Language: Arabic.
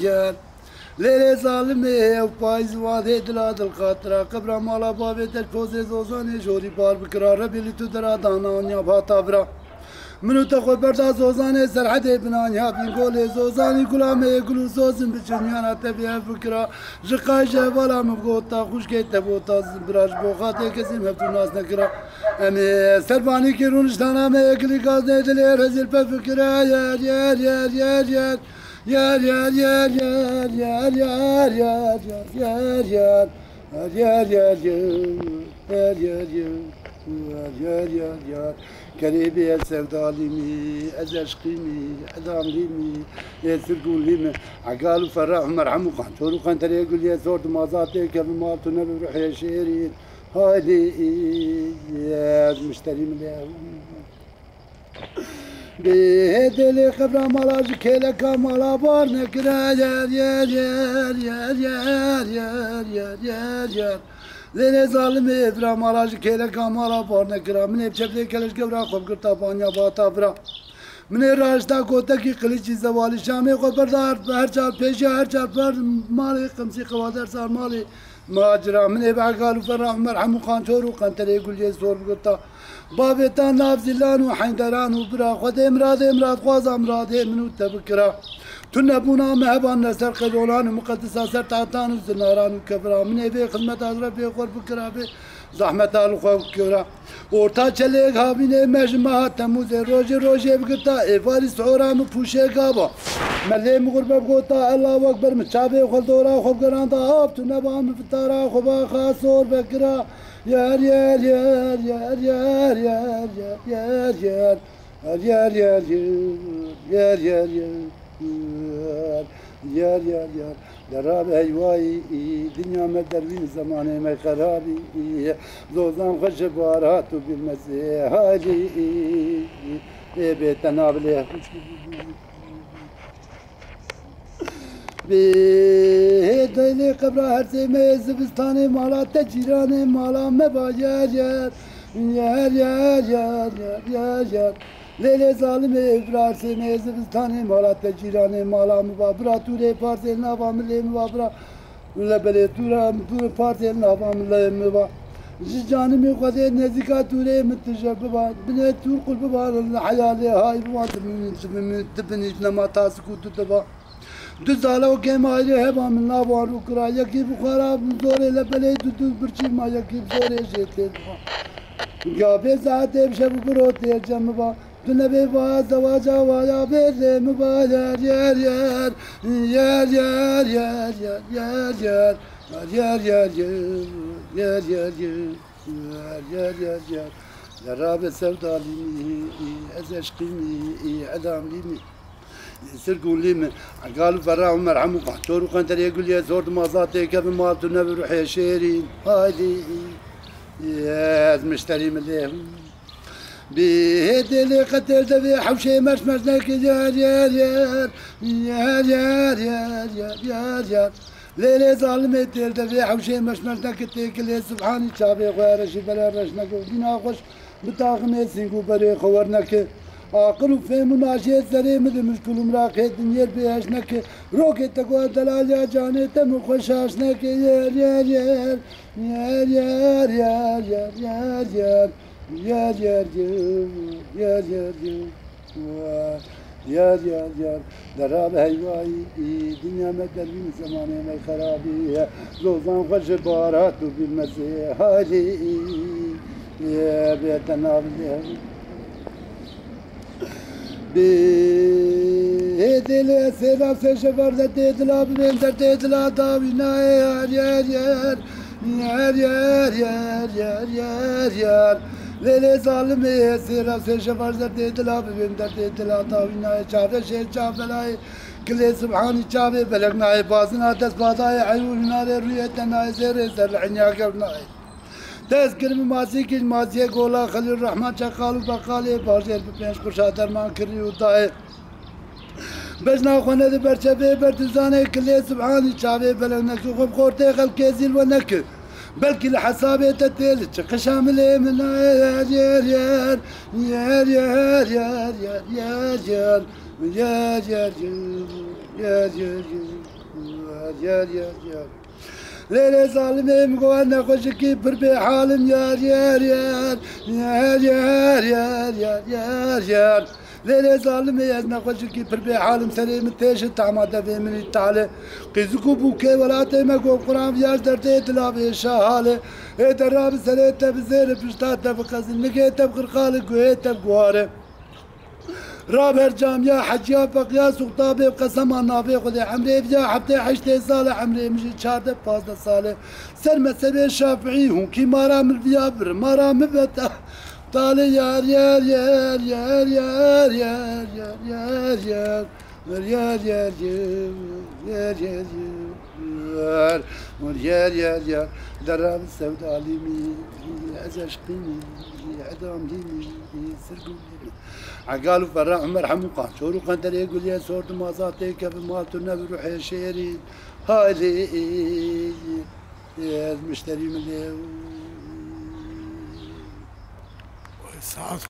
يا ليلة ظالمة وفايز واده دلاد الخاطرة قبرة مالا بابي تلفوزي زوزاني جوري بار بكرا ربي اللي تدرى دانانيا باتابرا منو تخو بردا زوزاني سرحدي بنانيا بيقولي زوزاني قلامي يقولوا زوزن بجنيانا تبيها فكرة جقاي جاوالا مبغوطا خوش كي تبوتا زبراج بوخاتي كسي مفتو ناس نكرا امي سرباني كيرونش دانا مي يقلي قازني دلي رزل بفكرة يا قريبي يا سوداليمي ازشقيمي ادامليمي يا سرقوليمي عقالو فرح مرحمو قنطورو قنطر يقول يا زورد مازاتي كم مالتو نبي روح يا شيرين هادي يا مشتري من بهدلي قبر مالاج كيلك مالا بار نكرا يا ليلة ظالمي افرا مالاج كيلك مالا بار نكرا من بشبلي كلش قبرا خوب قرطا بانيا باتا فرا من الراجتا كوتا كي قليشي زوالي شامي خبردار هر چار پیشي هر چار پر مالي قمسي قوادر صار مالي ماجرا من بعقالو فرح مرحمو قانتور وقنتري يقول لي زور قرطا بابتان ناف زلان وحيدران وبرا خد امراد خواز امراد منو تبكرا تنبونا مهبان نسر قدولان ومقدسة سر تعطان وزناران وكبرا من ابي خدمة ازرا في خور بكرا في زحمة الخوف كبرا ورتا چليك هابيني مجمع تموز روجي بقطا افاري سعورا مفوشي قابا ملي مغربة بقوتا الله اكبر متشابه خلدورا خوب قران طاب تنبا مفتارا خوبا خاصور بكرا يار يار يار يار يار يار يار يار يار يار يار يار يار دراب هيواي دنيا ما دروين زماني ما خرابي زوزان خش بارات بالمسيح هاجي بيتنا بليه بهدلي قبر هرسي ميز بستاني مالا تجيراني مالا مبا يار ليلة ظالمي ابرا هرسي ميز بستاني مالا تجيراني مالا مبا برا توري بارتي نافا ملي مبا برا لبلي تورا بارتي نافا ملي مبا جانمي خذي نزيكا توري متجببا بني تور قلب بار الحيالي هاي بوانت من تبني لما تاسكو تتبا دزالو كم هاي هبا من نافوان وكرا يكي بخارا من زوري لبلي دودوز برشي ما يكي بزوري جيتي قابي زعتي بشب بروتي جنبا تنبي با زواجا ويا بيري مبا يار لراب سوداليمي ازشقيمي ادامليمي سرقوا لي قالوا فرا مرحمو قحطور وقنتر يقول لي زورد مازاتي كيف مالتو نبي روح يا شيرين هادي يا مشتري من ليه بهدي اللي قتل دبي حوشي مش ناك يار ليلة ظالمة تيل دبي حوشي مش ناك تيكلي سبحاني شابي غير شي بلا رشنك ودينا خوش بتاغمي سينكو بري خورنك عقل وفهم وناشيت زري مثل مشكل مراقي دنيا بيهشنك روكي تقوى دلال يا جاني تم خوشاشنك يار يار يار يار يار يار يار يار يار يار يار يار دراب هيواي دنيا ما دربين زماني ما خرابي زوزان خوش بارات بالمسيح هالي يا بيتنا بالله بهدلي سيرا سيشفر تدلا ببندر تدلا داوينا يار ليلة ظالمي سيرا سيشفر تدلا ببندر تدلا داوينا شافر شير شافلاي كل سبحاني شافي بلغنا بازنا تسباداي عيوننا رؤيتنا زير زرعنيا قبناي تذكر ماسيك ماسيه قولا خليل الرحمن شقال وبقالي بارجل ببنش قرشا درمان كري وداي بجنا خونا دي برشبه برتزاني كلي سبحاني شابي بلغنك خوب خورتي خلق كيزيل ونك بلكي الحسابي تتل قشام لي من يا يا يا يا يا يا يا يا يا يا يا يا يا ليلة ظالمين مقوانا خوشكي بربي حالم يا يا يا يا يا يا يا يا ليلة ظالمين يا خوشكي بربي حالم سليم تيش تعمد في من التعالى قيزكو بوكي ولا تيمكو قرام ياش درتي تلابي شهالة ايه دراب سليتا بزير بشتاتا بقزن نقيتا بقرقالك وهيتا بقواري رابر جامعة حجيا فقيا سقطابي بقسم نافي خذي عمري بجا حبتي حشتي صالح عمري مشي شهادة فاصلة صالح سلمة سبي الشافعي هون كي مرا من البيابر مرا من بتا طالي يار يار يار يار يار يار يار يار يار يار يار يار يار يار يار درام السود عليمي عزاش قيمي عدام ديمي سرقو عقالو فرا عمر حمو قانشور وقندر يقول يا صورت ما صاتي كيف ما تنبي روحي شيري هاي يا المشتري من